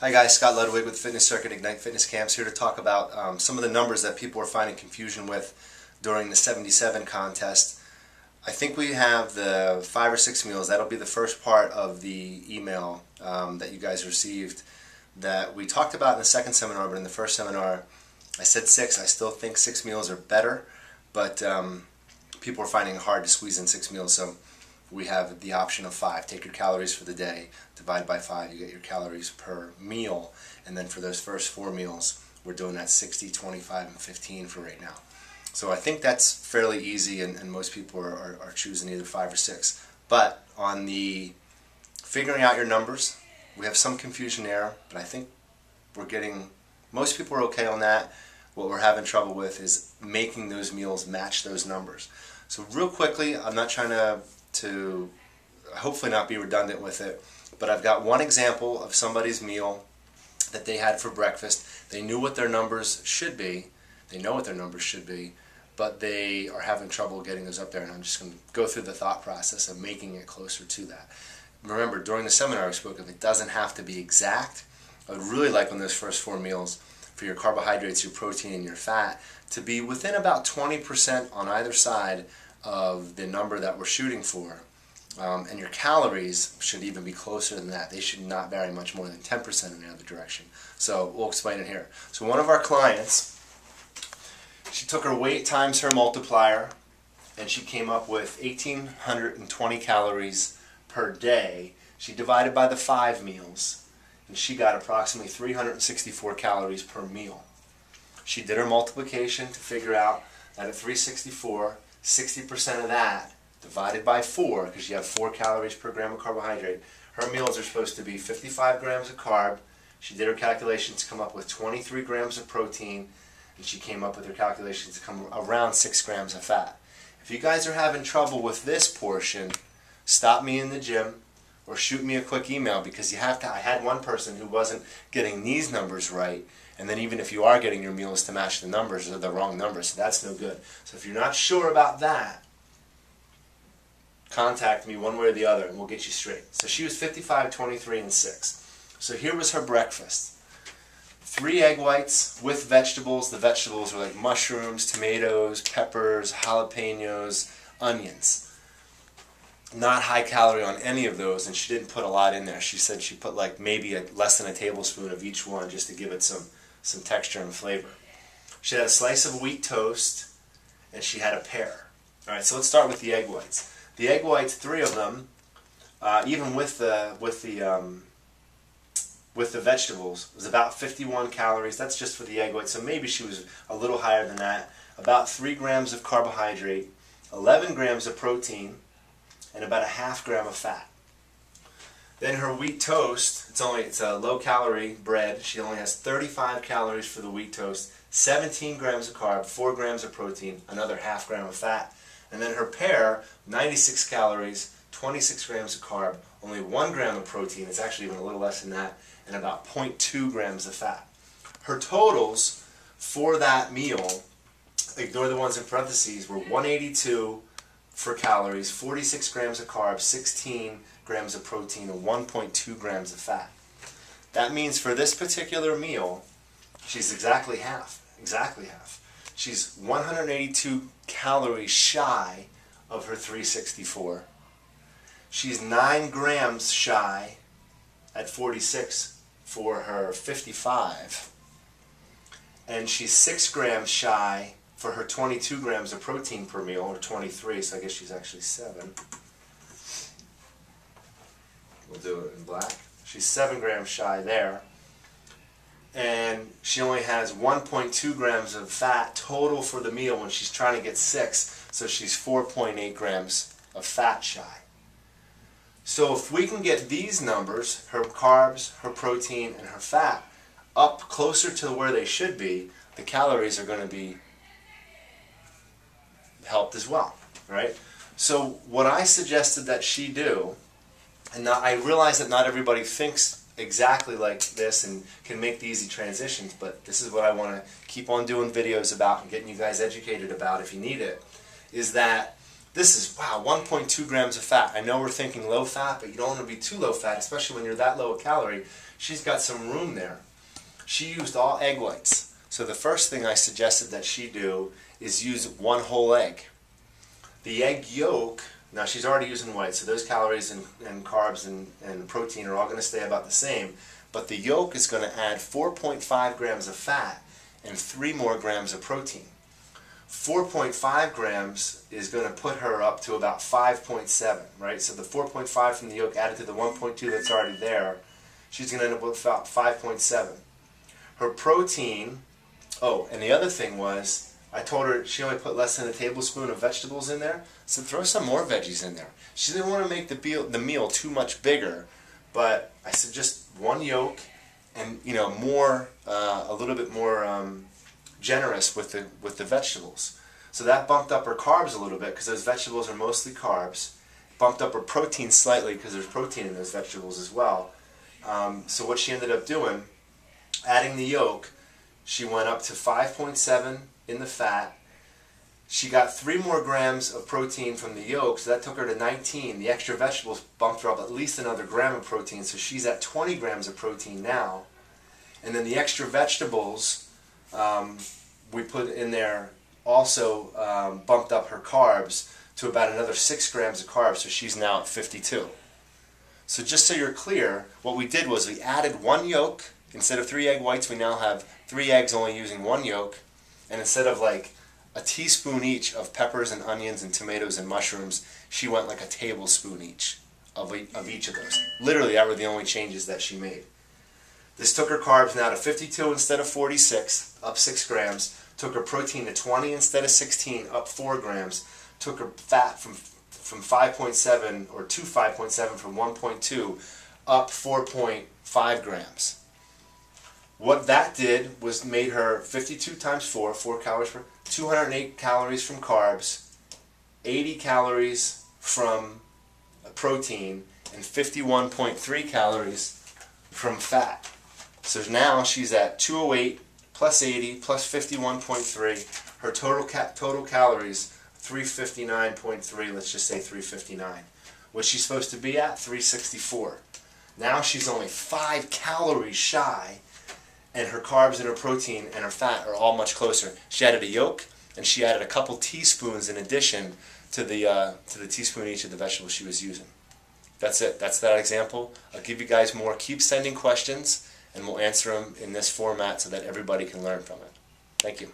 Hi guys, Scott Ludwig with Fitness Circuit Ignite Fitness Camps here to talk about some of the numbers that people are finding confusion with during the 77 contest. I think we have the 5 or 6 meals. That'll be the first part of the email that you guys received that we talked about in the second seminar, but in the first seminar I said 6. I still think 6 meals are better, but people are finding it hard to squeeze in 6 meals, so we have the option of 5. Take your calories for the day, divide by 5, you get your calories per meal, and then for those first 4 meals, we're doing that 60, 25, and 15 for right now. So I think that's fairly easy, and most people are choosing either 5 or 6. But on the figuring out your numbers, we have some confusion there, but I think most people are okay on that. What we're having trouble with is making those meals match those numbers. So real quickly, I'm not trying to hopefully not be redundant with it, but I've got one example of somebody's meal that they had for breakfast. They knew what their numbers should be. They know what their numbers should be, but they are having trouble getting those up there, and I'm just going to go through the thought process of making it closer to that. Remember, during the seminar I spoke of, it doesn't have to be exact. I would really like on those first 4 meals for your carbohydrates, your protein, and your fat to be within about 20% on either side of the number that we're shooting for. And your calories should even be closer than that. They should not vary much more than 10% in the other direction. So we'll explain it here. So one of our clients, she took her weight times her multiplier, and she came up with 1,820 calories per day. She divided by the 5 meals, and she got approximately 364 calories per meal. She did her multiplication to figure out that at 364, 60% of that divided by 4, because you have 4 calories per gram of carbohydrate, her meals are supposed to be 55 grams of carb. She did her calculations to come up with 23 grams of protein, and she came up with her calculations to come around 6 grams of fat. If you guys are having trouble with this portion, stop me in the gym or shoot me a quick email, because you have to. I had one person who wasn't getting these numbers right, and then even if you are getting your meals to match the numbers, they're the wrong numbers, so that's no good. So if you're not sure about that, contact me one way or the other and we'll get you straight. So she was 55, 23, and 6. So here was her breakfast. 3 egg whites with vegetables. The vegetables were like mushrooms, tomatoes, peppers, jalapenos, onions. Not high calorie on any of those, and she didn't put a lot in there. She said she put like maybe less than a tablespoon of each one just to give it some texture and flavor. She had a slice of wheat toast, and she had a pear. All right, so let's start with the egg whites. The egg whites, 3 of them, even with the vegetables, was about 51 calories. That's just for the egg whites, so maybe she was a little higher than that. About 3 grams of carbohydrate, 11 grams of protein, and about a ½ gram of fat. Then her wheat toast, it's a low-calorie bread. She only has 35 calories for the wheat toast, 17 grams of carb, 4 grams of protein, another ½ gram of fat. And then her pear, 96 calories, 26 grams of carb, only 1 gram of protein. It's actually even a little less than that, and about 0.2 grams of fat. Her totals for that meal, ignore the ones in parentheses, were 182 for calories, 46 grams of carbs, 16 grams of protein, and 1.2 grams of fat. That means for this particular meal, she's exactly half. She's 182 calories shy of her 364. She's 9 grams shy at 46 for her 55. And she's 6 grams shy for her 22 grams of protein per meal, or 23, so I guess she's actually 7. We'll do it in black. She's 7 grams shy there. And she only has 1.2 grams of fat total for the meal when she's trying to get 6, so she's 4.8 grams of fat shy. So if we can get these numbers, her carbs, her protein, and her fat, up closer to where they should be, the calories are going to be helped as well, right? So what I suggested that she do, and now I realize that not everybody thinks exactly like this and can make the easy transitions, but this is what I want to keep on doing videos about and getting you guys educated about if you need it, is that This is, wow, 1.2 grams of fat. I know we're thinking low fat, but you don't want to be too low fat, especially when you're that low a calorie. She's got some room there. She used all egg whites. So the first thing I suggested that she do is use one whole egg. The egg yolk, now she's already using white, so those calories and carbs and protein are all going to stay about the same. But the yolk is going to add 4.5 grams of fat and 3 more grams of protein. 4.5 grams is going to put her up to about 5.7, right? So the 4.5 from the yolk added to the 1.2 that's already there, she's going to end up with about 5.7. Her protein, oh, and the other thing was, I told her she only put less than a tablespoon of vegetables in there, so throw some more veggies in there. She didn't want to make the meal too much bigger, but I said just one yolk and, you know, more, a little bit more generous with the vegetables. So that bumped up her carbs a little bit because those vegetables are mostly carbs. Bumped up her protein slightly because there's protein in those vegetables as well. So what she ended up doing, adding the yolk, she went up to 5.7 in the fat. She got 3 more grams of protein from the yolk, so that took her to 19. The extra vegetables bumped her up at least another gram of protein, so she's at 20 grams of protein now. And then the extra vegetables we put in there also bumped up her carbs to about another 6 grams of carbs, so she's now at 52. So just so you're clear, what we did was we added 1 yolk. Instead of 3 egg whites, we now have 3 eggs only using 1 yolk. And instead of like a teaspoon each of peppers and onions and tomatoes and mushrooms, she went like a tablespoon each of each of those. Literally, that were the only changes that she made. This took her carbs now to 52 instead of 46, up 6 grams. Took her protein to 20 instead of 16, up 4 grams. Took her fat from 5.7 or to 5.7 from 1.2, up 4.5 grams. What that did was made her 52 times 4 calories per, 208 calories from carbs, 80 calories from protein, and 51.3 calories from fat. So now she's at 208 plus 80 plus 51.3. Her total calories, 359.3. Let's just say 359. What she's supposed to be at, 364. Now she's only 5 calories shy, and her carbs and her protein and her fat are all much closer. She added a yolk, and she added a couple teaspoons in addition to the teaspoon each of the vegetables she was using. That's it. That's that example. I'll give you guys more. Keep sending questions, and we'll answer them in this format so that everybody can learn from it. Thank you.